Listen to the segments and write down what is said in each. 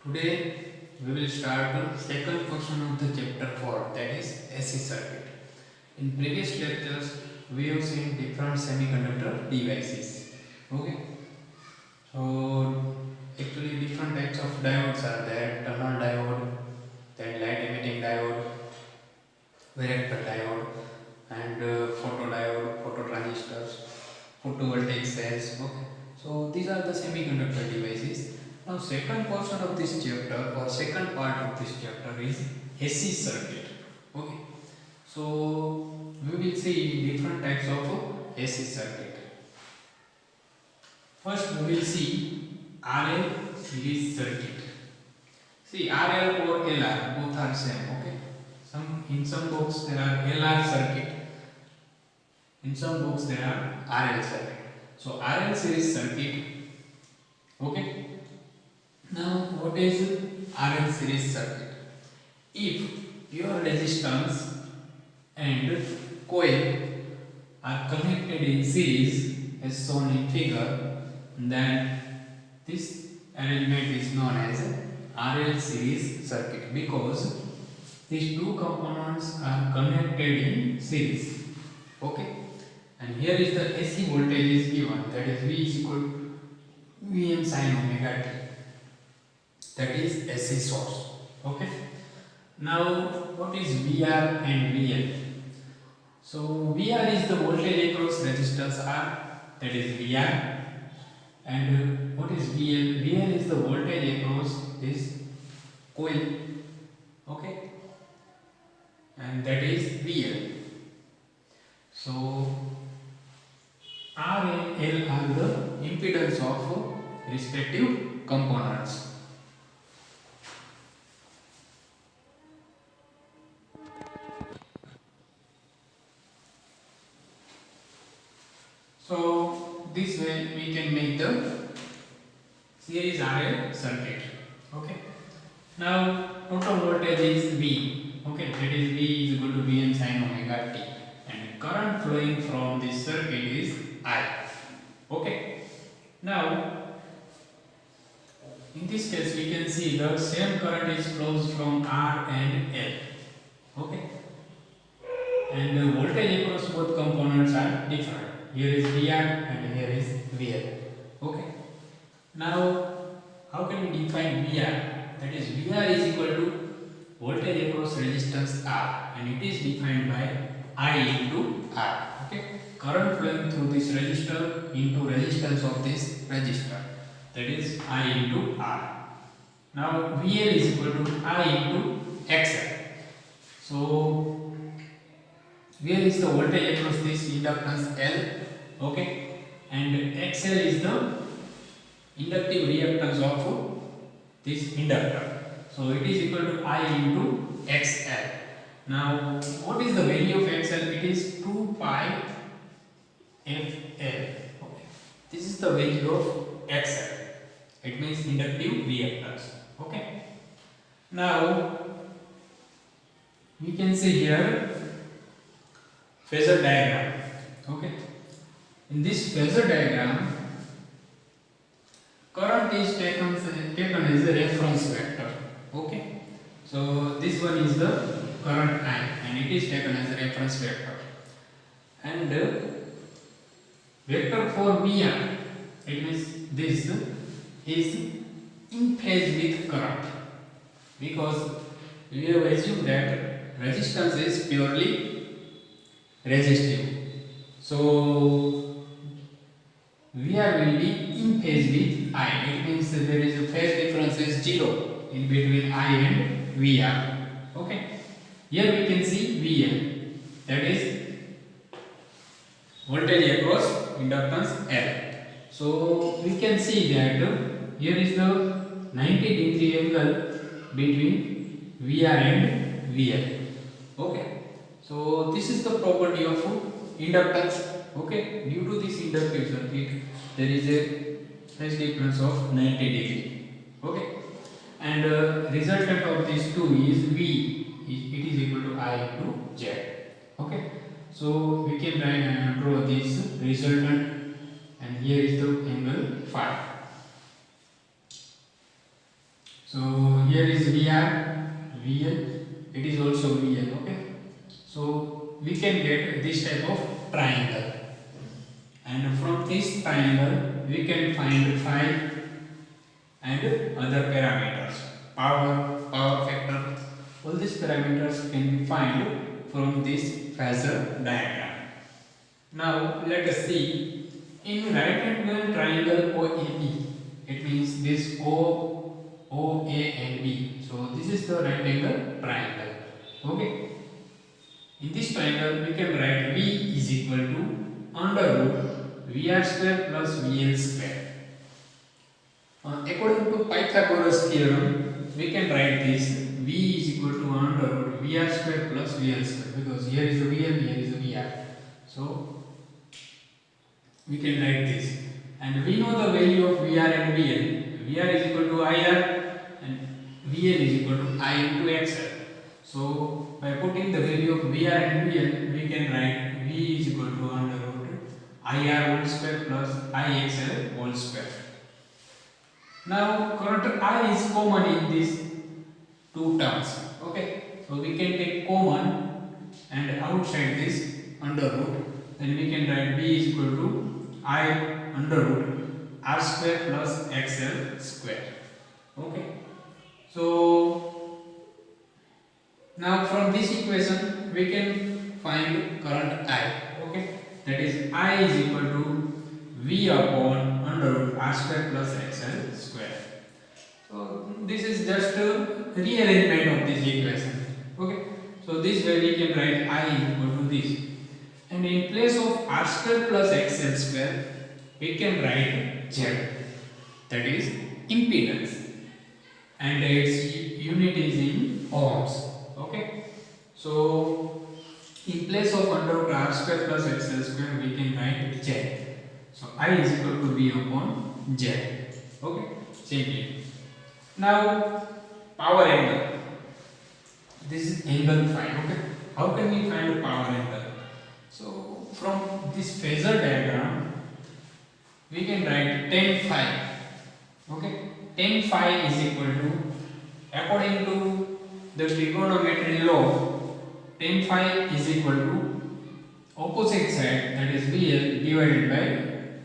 Today we will start the second portion of the chapter 4, that is AC circuit. In previous lectures we have seen different semiconductor devices. Okay, so actually different types of diodes are there: tunnel diode, then light emitting diode, varactor diode, and photodiode, phototransistors, photovoltaic cells. Okay, so these are the semiconductor devices. Now, second portion of this chapter or second part of this chapter is AC circuit. Okay, so we will see different types of AC circuit. First, we will see RL series circuit. See, RL or LR both are same. Okay, in some books there are LR circuit. In some books there are RL circuit. So RL series circuit. Okay. Now what is RL series circuit? If your resistance and coil are connected in series as shown in figure, then this arrangement is known as RL series circuit because these two components are connected in series. Okay, and here is the AC voltage is given, that is V is equal to Vm sin omega t, that is AC source. Okay, now what is VR and VL? So VR is the voltage across resistance R, that is VR, and what is VL? VL is the voltage across this coil. Okay, and that is VL. So R and L are the impedance of respective components. So this way we can make the series RL circuit. Okay. Now total voltage is V. Okay, that is V is equal to Vm sin omega t, and current flowing from this circuit is I. Okay. Now in this case we can see the same current is flows from R and L. Okay. And the voltage across both components are different. Here is VR and here is VL. Okay. Now, how can we define VR? That is, VR is equal to voltage across resistance R, and it is defined by I into R. Okay. Current flowing through this resistor into resistance of this resistor. That is I into R. Now, VL is equal to I into XL. So VL is the voltage across this inductance L, okay, and XL is the inductive reactance of this inductor. So it is equal to I into XL. Now, what is the value of XL? It is 2 pi FL. Okay. This is the value of XL. It means inductive reactance. Okay. Now, we can see here phasor diagram. Okay. In this phasor diagram, current is taken as a reference vector. Okay. So this one is the current I, and it is taken as a reference vector. And vector for VR, it means this is in phase with current, because we have assumed that resistance is purely resistive. So VR will be in phase with I. It means that there is a phase difference is 0 in between I and VR. Okay. Here we can see VL, that is voltage across inductance L. So we can see that here is the 90-degree angle between VR and VL. Okay. So this is the property of inductance. Okay, due to this inductive circuit, there is a phase difference of 90 degree. Okay, and resultant of these two is V. It is equal to I into Z. Okay, so we can draw this resultant, and here is the angle phi. So here is VR, VL, it is also VL, okay. So we can get this type of triangle, and from this triangle we can find phi and other parameters, power factor, all these parameters can be found from this phasor diagram. Now let us see, in right angle triangle OAB, it means this OA and B. So this is the right angle triangle. Okay. In this triangle we can write V is equal to under root VR square plus VL square. According to Pythagoras theorem, we can write this V is equal to under root VR square plus VL square, because here is the VL, here is the VR. So we can write this, and we know the value of VR and VL. VR is equal to IR and VL is equal to I into XL. So by putting the value of VR and VL, we can write V is equal to under root IR whole square plus IXL whole square. Now current I is common in these two terms. Okay, so we can take common and outside this under root, then we can write V is equal to I under root R square plus XL square. Okay, so now from this equation we can find current I. Okay, that is I is equal to V upon under root R square plus XL square. So this is just a rearrangement of this equation. Okay, so this way we can write I is equal to this, and in place of R square plus XL square we can write Z, that is impedance, and its unit is in ohms. Okay, so in place of under root R square plus XL square we can write Z. So I is equal to V upon Z. Okay, simply. Now power angle, this is angle phi. Okay, how can we find power angle? So from this phasor diagram we can write tan phi. Okay, tan phi is equal to, according to the trigonometry law, tan phi is equal to opposite side, that is VL, divided by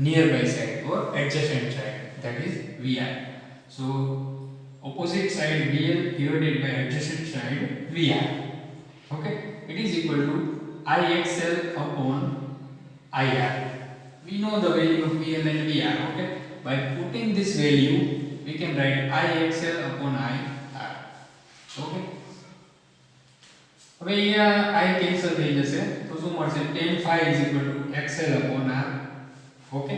nearby side or adjacent side, that is VI. So opposite side VL divided by adjacent side VI. Okay, it is equal to IXL upon IR. We know the value of VL and VR. Okay, by putting this value we can write IXL upon IR. Okay, હવે અહીંયા I cancel થઈ જશે, તો શું મળશે, tan phi is equal to XL upon R. Okay,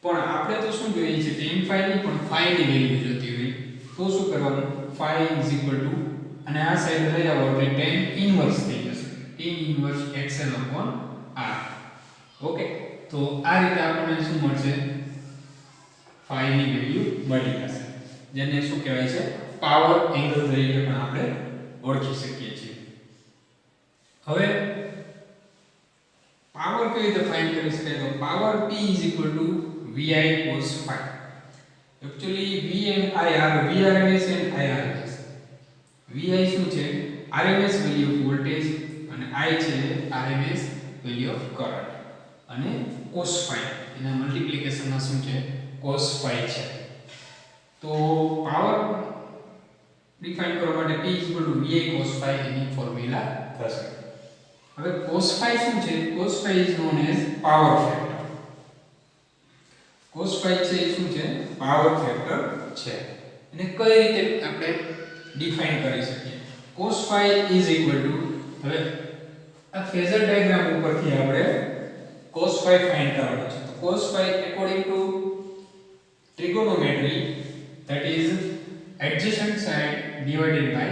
પણ આપણે તો શું જોઈએ છે, tan phi ની પણ phi ની વેલ્યુ જોતી હોય, તો શું કરવાનું, phi is equal to, અને આ સાઈડ લઈ આવો એટલે tan ઇન્વર્સ થઈ જશે, tan inverse XL upon R. Okay, તો આ રીતે આપણને શું મળશે, phi ની વેલ્યુ મળી જશે, જેને શું કહેવાય છે, પાવર એંગલ તરીકે પણ આપણે ઓળખી શકીએ છીએ. હવે પાવર કેવી રીતે ફાઇન્ડ કરી શકાય, તો power P is equal to VI cos phi. Actually V and I are VRMS and IRMS. VI શું છે, RMS value of voltage, અને I છે RMS value of current, અને cos phi એના મલ્ટીપ્લિકેશન માં શું છે, cos phi છે. તો પાવર ડિફાઇન કરવા માટે P is equal to VI cos phi any formula થશે. હવે cos phi શું છે, cos phi is known as power factor. cos phi છે એ શું છે, પાવર ફેક્ટર છે. એને કઈ રીતે આપણે ડિફાઇન કરી શકીએ, cos phi is equal to, હવે આ ફેઝર ડાયાગ્રામ ઉપરથી આપણે cos phi ફાઇન્ડ કરવાનો છે. તો cos phi according to trigonometry, that is adjacent side divided by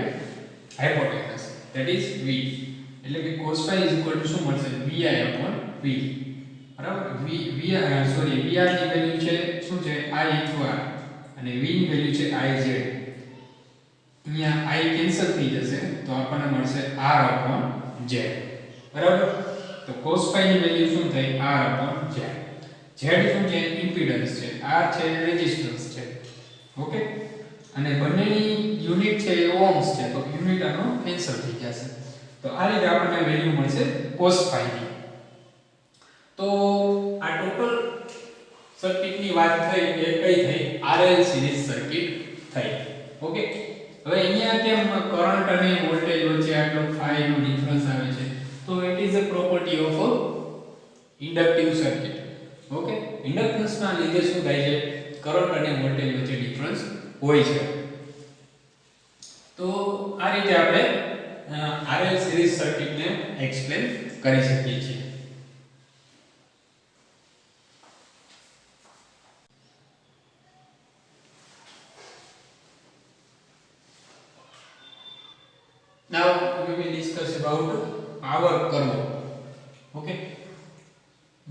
hypotenuse, that is V. એટલે કે cos phi is equal to શું મળશે, VI upon V. બરાબર, VR ની વેલ્યુ છે શું છે, I into R, અને V ની વેલ્યુ છે IZ. અહીંયા I કેન્સલ થઈ જશે, તો આપણને મળશે R upon Z. બરાબર, તો cos phi ની વેલ્યુ શું થઈ, R upon Z. Z શું છે, ઇમ્પિડન્સ છે, R છે રેઝિસ્ટન્સ છે. ઓકે, ohms છે તો યુનિટ આનો કેન્સલ થઈ જશે તો આ રીતે આપણને વેલ્યુ મળશે cos phi ની તો આ ટોટલ સર્કિટની વાત થઈ એ કઈ થઈ RL સિરીઝ સર્કિટ થઈ ઓકે હવે અહીંયા કેમ કરંટ અને વોલ્ટેજ વચ્ચે આટલો phi નો ડિફરન્સ આવે છે તો it is a property of inductive circuit okay inductance ના લીધે શું થાય છે કરંટ અને વોલ્ટેજ વચ્ચે ડિફરન્સ હોય છે તો આ રીતે આપણે RL સિરીઝ સર્કિટને એક્સપ્લેન કરી શકીએ છીએ Now we will discuss about power curve. Okay.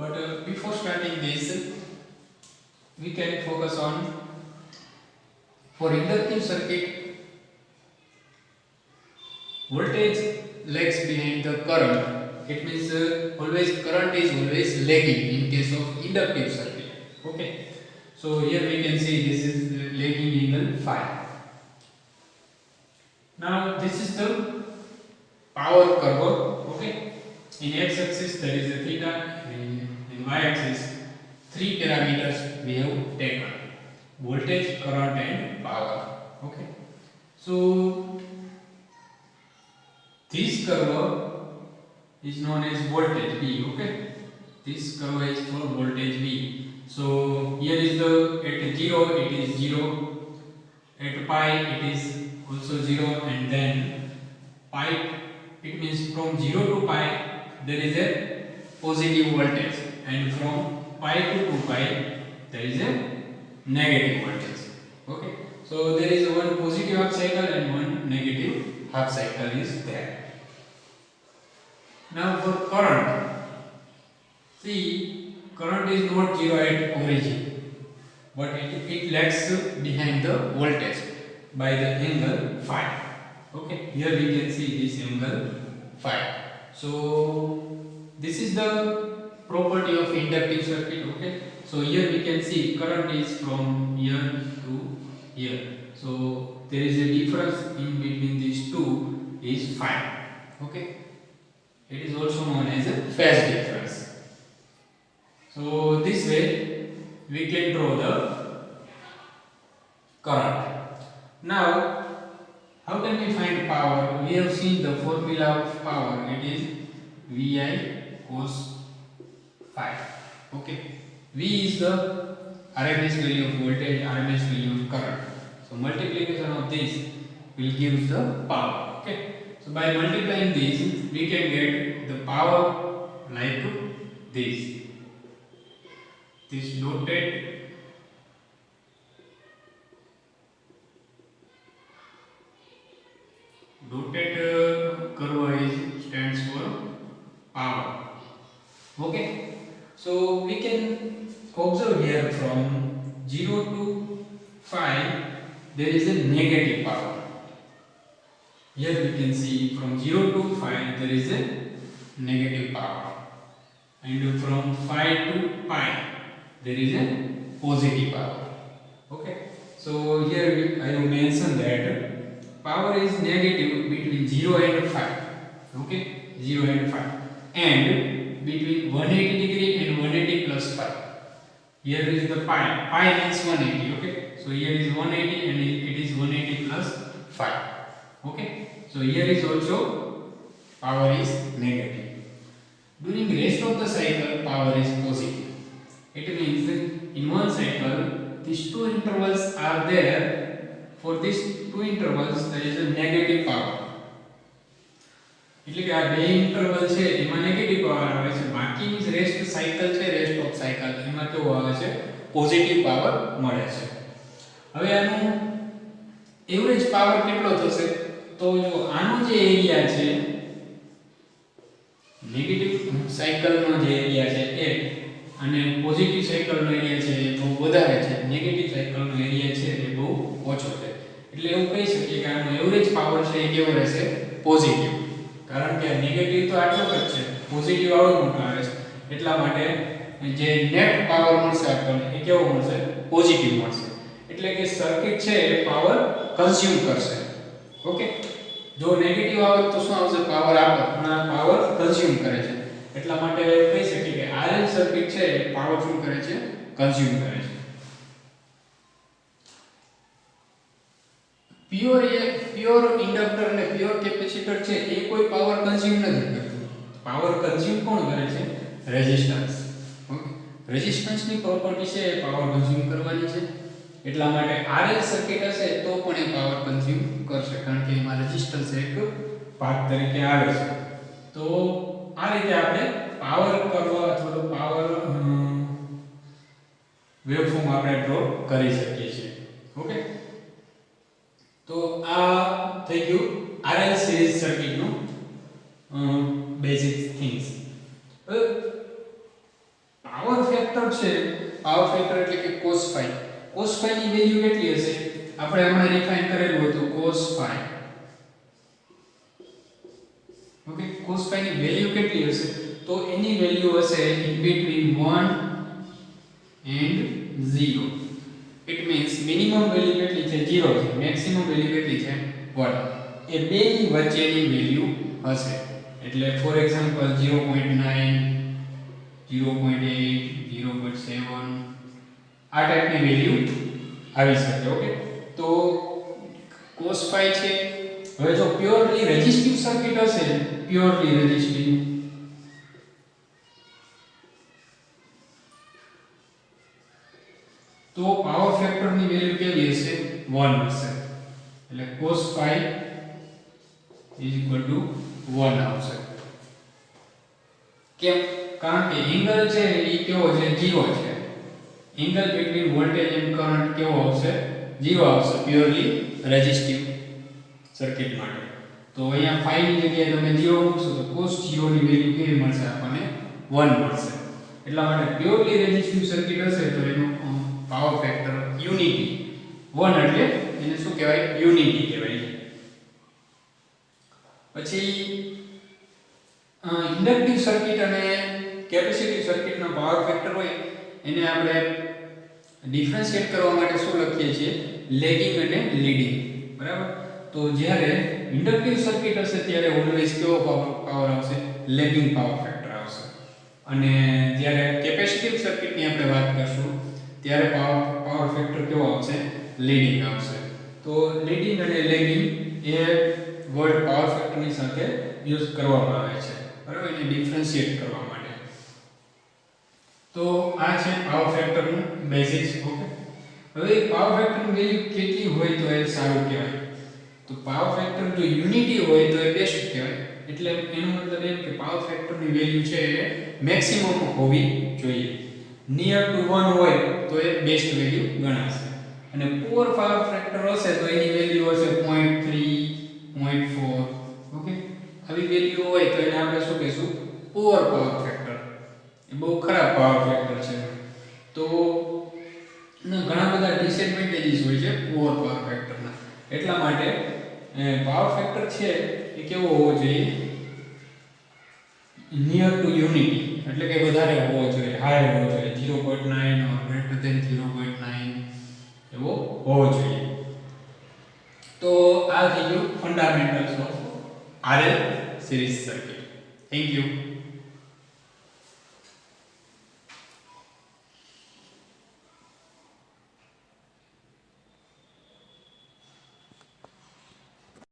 But before starting this, we can focus on for inductive circuit. Voltage lags behind the current. It means always current is always lagging in case of inductive circuit. Okay. So here we can see this is lagging angle phi. Now this is the power curve. Okay. In x-axis there is a theta, in y-axis three parameters we have taken: voltage, current, and power. Okay. So this curve is known as voltage V. Okay. This curve is for voltage V. So here is the at 0 it is 0, at pi it is also 0, and then pi it means from 0 to pi there is a positive voltage, and from pi to 2 pi there is a negative voltage. Okay, so there is one positive half cycle and one negative half cycle is there. Now for current, see current is not 0 at origin, but it lags behind the voltage by the angle phi. Okay, here we can see this angle phi. So this is the property of inductive circuit. Okay, so here we can see current is from here to here, so there is a difference in between these two is phi. Okay, it is also known as a phase difference. So this way we can draw the current. Now how can we find power? We have seen the formula of power. It is VI cos phi. Okay. V is the RMS value of voltage, RMS value of current. So multiplication of this will give the power. Okay. So by multiplying this, we can get the power like this. This dotted curve is stands for power. Okay, so we can observe here from 0 to 5 there is a negative power. Here we can see from 0 to 5 there is a negative power, and from 5 to pi there is a positive power. Okay, so here I have mentioned that power is negative between 0 and 5. Okay, 0 and 5, and between 180 degree and 180 plus 5. Here is the pi. Pi means 180. Okay, so here is 180 and it is 180 plus 5. Okay, so here is also power is negative. During rest of the cycle power is positive. It means in one cycle these two intervals are there. For these two intervals there is a negative power. એટલે કે આ બે interval છે એમાં negative power આવે છે, બાકીની rest cycle છે, રેસ્ટ ઓફ સાયકલ એમાં કેવો આવે છે પોઝિટિવ પાવર મળે છે. હવે આનું એવરેજ પાવર કેટલો થશે? તો જો આનો જે એરિયા છે નેગેટિવ સાયકલનો જે એરિયા છે એ અને પોઝિટિવ સાયકલનો એરિયા છે એ બહુ વધારે છે, નેગેટિવ સાયકલનો એરિયા છે એ બહુ ઓછો છે. એટલે એવું કહી શકીએ કે આનો એવરેજ પાવર છે એ કેવો રહેશે? પોઝિટિવ. કારણ કે નેગેટિવ તો આટલો જ છે, પોઝિટિવ આવડો મોટો આવે છે, એટલા માટે જે નેટ પાવર મળશે આપણને એ કેવો મળશે? પોઝિટિવ મળશે. એટલે કે સર્કિટ છે એ પાવર કન્ઝ્યુમ કરશે. ઓકે, જો નેગેટિવ આવે તો શું આવશે? પાવર આપે પણ આ પાવર કન્ઝ્યુમ કરે છે. એટલા માટે કહી શકીએ કે RL સર્કિટ છે એ પાવર શું કરે છે? કન્ઝ્યુમ કરે છે. પ્યોર ઇન્ડક્ટર અને પ્યોર કેપેસિટર છે એ કોઈ પાવર કન્ઝ્યુમ નથી કરતું. પાવર કન્ઝ્યુમ કોણ કરે છે? રેઝિસ્ટન્સ. ઓકે, રેઝિસ્ટન્સની પ્રોપર્ટી છે એ પાવર કન્ઝ્યુમ કરવાની છે. એટલા માટે RL સર્કિટ હશે તો પણ એ પાવર કન્ઝ્યુમ કરશે, કારણ કે એમાં રેઝિસ્ટન્સ એક ભાગ તરીકે આવે છે. તો આ રીતે આપણે પાવર કરવા અથવા તો પાવર વેવફોર્મ આપણે ડ્રો કરી શકીએ છીએ. ઓકે, તો આ થઈ ગયું RL સિરીઝ સર્કિટનું બેઝિક થિંગ્સ. પાવર ફેક્ટર છે, પાવર ફેક્ટર એટલે કે cos phi. cos phi ની વેલ્યુ કેટલી હશે? આપણે હમણાં ડિફાઇન કરેલું હતું cos phi. Okay, cos phi ની વેલ્યુ કેટલી હશે? તો એની વેલ્યુ હશે in between 1 and 0. It means minimum value કેટલી છે? 0 છે. મેક્સિમમ વેલ્યુ કેટલી છે? 1. એ બેની વચ્ચેની વેલ્યુ હશે. એટલે ફોર એક્ઝામ્પલ 0.9, 0.8, 0.7 આ ટાઈપની વેલ્યુ આવી શકે. ઓકે, તો cos phi છે. હવે જો પ્યોરલી રેઝિસ્ટિવ સર્કિટ હશે, પ્યોરલી રેઝિસ્ટિવ, તો પાવર ફેક્ટર ની વેલ્યુ કેવી હશે? 1 હશે. એટલે cos phi = 1 આવશે. કેમ? કારણ કે એંગલ છે એ કેવો છે? 0 છે. Angle between voltage end current કેવો આવશે? 0 આવશે પ્યોરલી રેઝિસ્ટિવ સર્કિટ માટે. તો અહીંયા phi ની જગ્યાએ તમે 0 મૂકશો તો cos 0 ની વેલ્યુ કેવી મળશે? આપણને 1 મળશે. એટલા માટે પ્યોરલી રેઝિસ્ટિવ સર્કિટ હશે તો એનો પાવર ફેક્ટર યુનિટી 1 એટલે એને શું કહેવાય? યુનિટી કહેવાય. પછી ઇન્ડક્ટિવ સર્કિટ અને કેપેસિટિવ સર્કિટનો પાવર ફેક્ટર હોય એને આપણે ડિફરન્શિએટ કરવા માટે શું લખીએ છીએ? લેગિંગ અને લીડિંગ. બરાબર? તો જ્યારે ઇન્ડક્ટિવ સર્કિટ હશે ત્યારે ઓલવેઝ કેવો પાવર આવશે? લેગિંગ પાવર ફેક્ટર આવશે. અને જ્યારે કેપેસિટિવ સર્કિટની આપણે વાત કરશું ત્યારે પાવર ફેક્ટર કેવો આવશે? લીડિંગ આવશે. તો લીડિંગ અને લેગિંગ એ વર્ડ પાવર ફેક્ટરની સાથે યુઝ કરવામાં આવે છે. બરાબર? એને ડિફરન્શિએટ કરવા માટે. તો આ છે પાવર ફેક્ટરનું બેઝિક્સ. ઓકે, હવે પાવર ફેક્ટરની વેલ્યુ કેટલી હોય તો એ સારું કહેવાય? તો પાવર ફેક્ટર જો યુનિટી હોય તો એ બેસ્ટ કહેવાય. એટલે એનો મતલબ એમ કે પાવર ફેક્ટરની વેલ્યુ છે એ મેક્સિમમ હોવી જોઈએ. નિયર ટુ 1 હોય તો એ બેસ્ટ વેલ્યુ ગણાશે. અને પુઅર પાવર ફેક્ટર હશે તો એની વેલ્યુ હશે 0.3, 0.4. ઓકે, આવી વેલ્યુ હોય તો એને આપણે શું કહીશું? Poor power factor. એ બહુ ખરાબ પાવર ફેક્ટર છે. તો ઘણા બધા ડિસએડવાન્ટેજીસ હોય છે પુઅર પાવર ફેક્ટરના. એટલા માટે પાવર ફેક્ટર છે એ કેવો હોવો જોઈએ? નિયર ટુ યુનિટી, એટલે કે વધારે હોવો જોઈએ, હાઈ હોવો જોઈએ. 0.9 or greater than 0.9 એવો હોવો જોઈએ. તો આ થઈ ગયું fundamentals of RL series circuit. Thank you.